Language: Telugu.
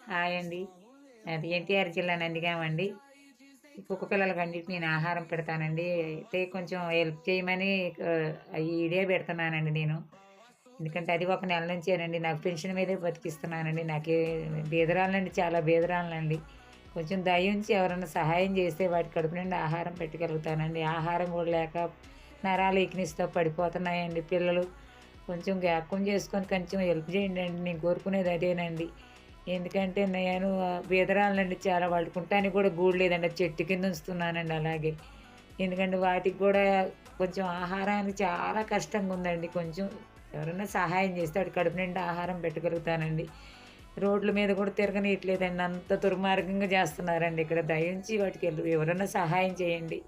హాయ్ అండి. అది ఎన్టీఆర్ జిల్లా నందిగామండి. ఈ కుక్క పిల్లలకన్నిటికి నేను ఆహారం పెడతానండి. అయితే కొంచెం హెల్ప్ చేయమని ఈ వీడియో పెడుతున్నానండి నేను. ఎందుకంటే అది ఒక నెల నుంచేనండి నాకు పెన్షన్ మీదే బతికిస్తున్నానండి. బీదరాలినండి, చాలా బీదరాలినండి. కొంచెం దయుంచి ఎవరైనా సహాయం చేస్తే వాటి కడుపు నిండా ఆహారం పెట్టగలుగుతానండి. ఆహారం కూడా లేక నరాలు వీక్‌నెస్‌తో పడిపోతున్నాయండి పిల్లలు. కొంచెం జ్ఞాపకం చేసుకొని కొంచెం హెల్ప్ చేయండండి. నేను కోరుకునేది అదేనండి. ఎందుకంటే నేను బీదరాలినండి చాలా. వాళ్ళకి ఉండటానికి కూడా గూడు లేదండి. చెట్టు కింద ఉంచుతున్నానండి అలాగే. ఎందుకంటే వాటికి కూడా కొంచెం ఆహారానికి చాలా కష్టంగా ఉందండి. కొంచెం ఎవరైనా సహాయం చేస్తే వాటి కడుపు నిండా ఆహారం పెట్టగలుగుతానండి. రోడ్ల మీద కూడా తిరగనీయట్లేదండి. అంత దుర్మార్గంగా చేస్తున్నారండి ఇక్కడ. దయించి వాటికి ఎవరైనా సహాయం చేయండి.